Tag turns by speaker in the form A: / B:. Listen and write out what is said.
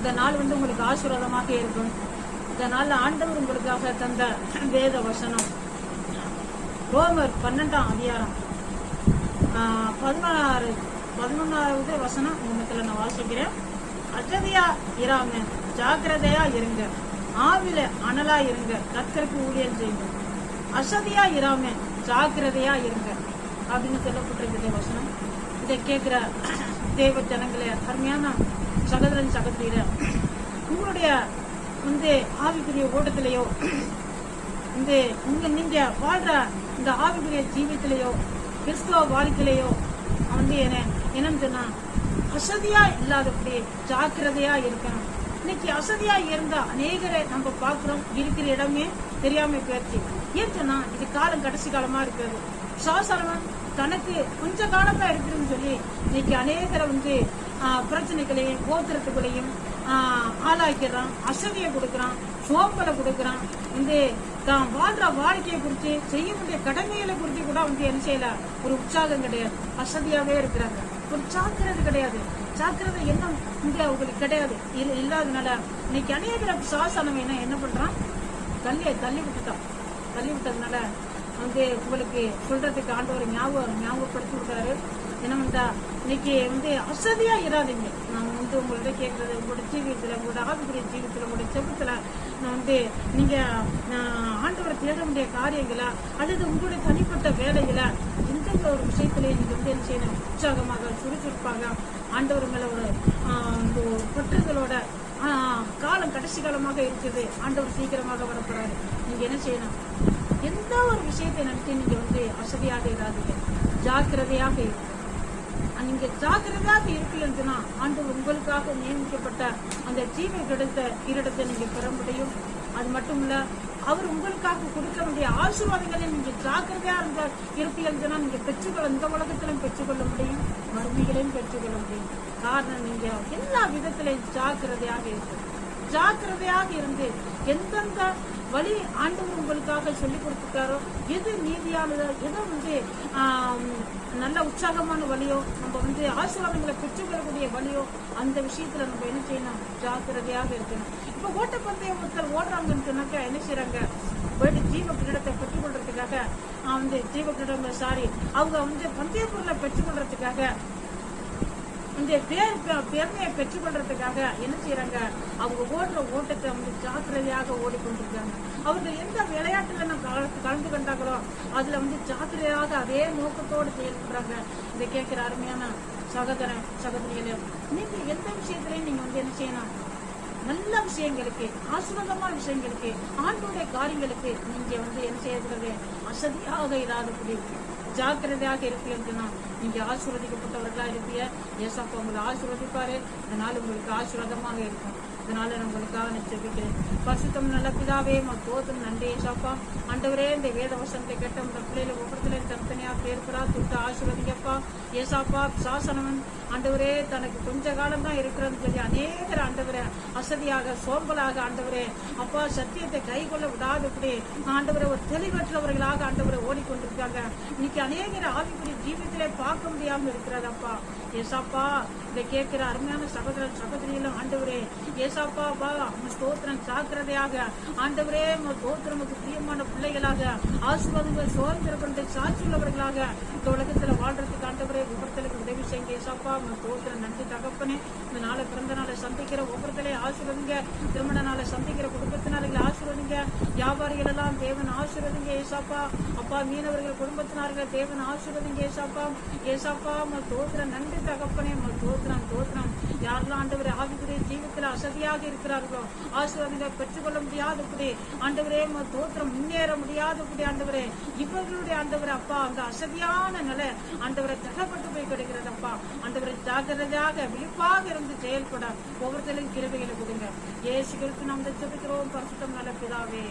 A: இந்த நாள் உங்களுக்கு ஆசீர்வாதமாக இருக்கும். இந்த நாள் ஆண்டவர் உங்களுக்காக தந்த வேத வசனம் ரோமர் 12ஆம் அதிகாரம் 11வது வசனம் உங்கத்துல நான் வாசிக்கிறேன். அசதியா இராம ஜாக்கிரதையா இருங்க, ஆவில அனலா இருங்க, கர்த்தருக்கு ஊழியம் செய்யுங்க. அசதியா இராம ஜாக்கிரதையா இருங்க அப்படின்னு சொல்லப்பட்டிருக்கிற வசனம். இதை கேட்கிற தேவ ஜனங்களே, அருமையான சகோதரன் சகோதரியில, உங்களுடைய ஆவிக்குரிய ஓட்டத்திலேயோ நீங்க வாழ்ற இந்த ஆவிக்குரிய ஜீவித்திலேயோ கிறிஸ்துவ வாழ்க்கையிலேயோ என்னன்னு சொன்னா அசதியா இல்லாதபடி ஜாக்கிரதையா இருக்கணும். இன்னைக்கு அசதியா இருந்தா அநேகரை நம்ம பாக்குறோம், இருக்கிற இடமே தெரியாம போயிடுச்சு. ஏன் சொன்னா இது காலம் கடைசி காலமா இருக்கிறது. சாசனம் தனக்கு கொஞ்ச காலமா இருக்குதுன்னு சொல்லி இன்னைக்கு அநேகரை பிரச்சனைகளையும் கோத்திரத்துக்குள்ளையும் ஆளாக்கிறான், அசதியை கொடுக்கறான், சோம்பலை கொடுக்கறான். தான் வாழ்ற வாழ்க்கையை குறிச்சு செய்ய வேண்டிய கடமைகளை குறித்து கூட என்ன செய்யல, ஒரு உற்சாகம் கிடையாது, அசதியாவே இருக்கிறாங்க. ஒரு ஜாக்கிரதை கிடையாது, ஜாக்கிரதை எண்ணம் அவங்களுக்கு கிடையாது. இல்லாதனால இன்னைக்கு அநேக சாசனம் என்ன பண்றான், தள்ளி விட்டதுனால உங்களுக்கு சொல்றதுக்கு ஆண்டவர் ஞாபகப்படுத்தி விட்டாரு. என்னவென்றா இன்னைக்கு அசதியா இராதீங்க. நான் உங்கள்ட்ட கேட்கறது, உங்களோட ஜீவியத்துல, உங்களோட ஆவிக்குரிய ஜீவியத்துல, உங்களோட செபத்துல நீங்க ஆண்டவரை தேட வேண்டிய காரியங்களா அல்லது உங்களுடைய தனிப்பட்ட வேலைகளா எந்த ஒரு விஷயத்திலேயே நீங்க என்ன செய்யணும், உற்சாகமாக சுறுசுறுப்பாக ஆண்டவர் மேல ஒரு பற்றுதலோட காலம் கடைசி காலமாக இருக்குது, ஆண்டவர் சீக்கிரமாக வரப்போறாரு. நீங்க என்ன செய்யணும், எந்த ஒரு விஷயத்தை நினைச்சு நீங்க அசதியாக இராதீங்க, ஜாக்கிரதையாக இருக்கு. நீங்க ஜாக்கிரதையாக இருக்கலன்னா ஆண்டவர் உங்களுக்காக நியமிக்கப்பட்ட அந்த ஜீவ கிரீடத்தை நீங்க பெற முடியும். அது மட்டும் இல்ல, அவர் உங்களுக்காக கொடுக்க வேண்டிய ஆசீர்வாதங்களை நீங்க ஜாக்கிரதையா இருப்பீங்கன்னா நீங்க பெற்றுக்கொள்ள, இந்த உலகத்திலும் பெற்றுக்கொள்ள முடியும், மறுமைகளையும் பெற்றுக்கொள்ள முடியும். காரணம் நீங்க எல்லா விதத்திலையும் ஜாக்கிரதையாக இருக்கு. ஜாக்கிரதையாக இருந்து எந்தெந்த வழி ஆண்டவர் உங்களுக்காக சொல்லிக் கொடுத்துட்டாரோ, எது நீதியானதோ, எதோ நல்ல உற்சாகமான வழியோ, நம்ம ஆசீர்வாதங்களை பெற்றுக்கொள்ளக்கூடிய வழியோ, அந்த விஷயத்துல நம்ம என்ன செய்யணும், ஜாக்கிரதையாக இருக்கணும். இப்ப ஓட்டப்பந்தயம் ஒருத்தர் ஓடுறாங்கன்னு சொன்னாக்கா என்ன செய்யறாங்க, போயிட்டு ஜீவ கிரீடத்தை பெற்றுக்கொள்றதுக்காக ஜீவ கிரீடம் அவங்க பந்தய பொருளை பெற்றுக்கொள்றதுக்காக பெருமையை பெற்றுக்கொள்றதுக்காக என்ன செய்யறாங்க, அவங்க ஓடுற ஓட்டத்தை ஜாக்கிரதையாக ஓடிக்கொண்டிருக்காங்க. அவர்கள் எந்த விளையாட்டுல கலந்து கொண்டாங்களோ அதுல ஜாக்கிரதையாக அதே நோக்கத்தோடு செயல்படுறாங்க. இதை கேட்கிற அருமையான சகோதரன் சகோதரிகளே, நீங்க எந்த விஷயத்திலையும் நீங்க என்ன செய்யணும், நல்ல விஷயங்களுக்கு, ஆசீர்வாதமான விஷயங்களுக்கு, ஆண்டோடைய காரியங்களுக்கு நீங்க என்ன செய்யறது, அசதியாக இராதபடி ஜாக்கிரதையாக இருப்பீங்கன்னா நீங்க ஆசீர்வதிக்கப்பட்டவர்களா இருப்பீங்க. ஏசாப்பா உங்களை ஆசீர்வதிப்பாரு. இதனால உங்களுக்கு ஆசீர்வாதமாக இருக்கும். இதனால நான் உங்களுக்காக நிச்சயிக்கிறேன். பரிசுத்தம் நல்ல பிதாவே, தோத்தும் நன்றி ஏசாப்பா. ஆண்டவரே, இந்த வேத வசனத்தை கேட்ட இந்த பிள்ளைகளை ஒவ்வொருத்தர தனித்தனியா பேருக்கிறா தொட்டு ஆசீர்வதிங்கப்பா. ஏசாப்பா சாசனவன் ஆண்டவரே தனக்கு கொஞ்ச காலம் தான் இருக்கிறதுன்னு சொல்லி அநேகர் ஆண்டவரே அசதியாக சோம்பலாக ஆண்டவரே அப்பா சத்தியத்தை கை கொள்ள விடாதபடி ஆண்டவரை ஒரு தெளிவற்றவர்களாக ஆண்டவரை ஓடிக்கொண்டிருக்காங்க. இன்னைக்கு அநேகர் ஆவிக்குரிய ஜீவியத்திலே பார்க்க முடியாம இருக்கிறதப்பா. ஏசாப்பா, இதை கேட்கிற அருமையான சகோதரன் சகோதரிகளும் ஆண்டவரே ஏசாப்பா ஸ்தோத்திரம் ஜாக்கிரதையாக ஆண்டவரே ஸ்தோத்திரமுக்கு பிரியமான பிள்ளைகளாக ஆசீர்வாதங்கள் சோதனை கொண்டு சாட்சி உள்ளவர்களாக இந்த உலகத்துல வாழ்றதுக்கு ஆண்டவரே ஒவ்வொருத்தருக்கு உதவி செய்யுங்க. ஏசாப்பா ஸ்தோத்திரம் நன்றி தகப்பனே. இந்த நாளை பிறந்த நாளை சந்திக்கிற ஒவ்வொருத்தரையும் ஆசீர்வதிங்க. திருமண நாளை சந்திக்கிற குடும்பத்தினர்களை ஆசீர்வதிங்க. வியாபாரிகள் எல்லாம் தேவன் ஆசீர்வதிங்க. ஏசாப்பா அப்பா மீனவர்கள் குடும்பத்தினர்கள் தேவன் ஆசீர்வதிங்க. ஏசாப்பா ஏசாப்பா ஸ்தோத்திரம் நன்றி தகப்பனே. ஸ்தோத்திரம் ஸ்தோத்திரம். யாரெல்லாம் ஆண்டவரே ஆவிக்குரிய ஜீவத்தில் அசதியாக இருக்கிறார்களோ ஆசீர்வாதங்களை பெற்றுக்கொள்ள முடியாதபடி ஆண்டவரே ஸ்தோத்திரம் முன்னேற முடியாதபடி ஆண்டவரே இவர்களுடைய ஆண்டவரே அப்பா அந்த அசதியான நிலை ஆண்டவரை தகப்பட்டு போய் கிடைக்கிறதப்பா. ஆண்டவரை ஜாக்கிரதையாக விழிப்பாக இருந்து செயல்பட ஒவ்வொருத்தரையும் கிருபைகளை கொடுங்க. இயேசு கிறிஸ்து நாம் ஜெபிக்கிறோம். பரிசுத்தம் நல்ல பிதாவே.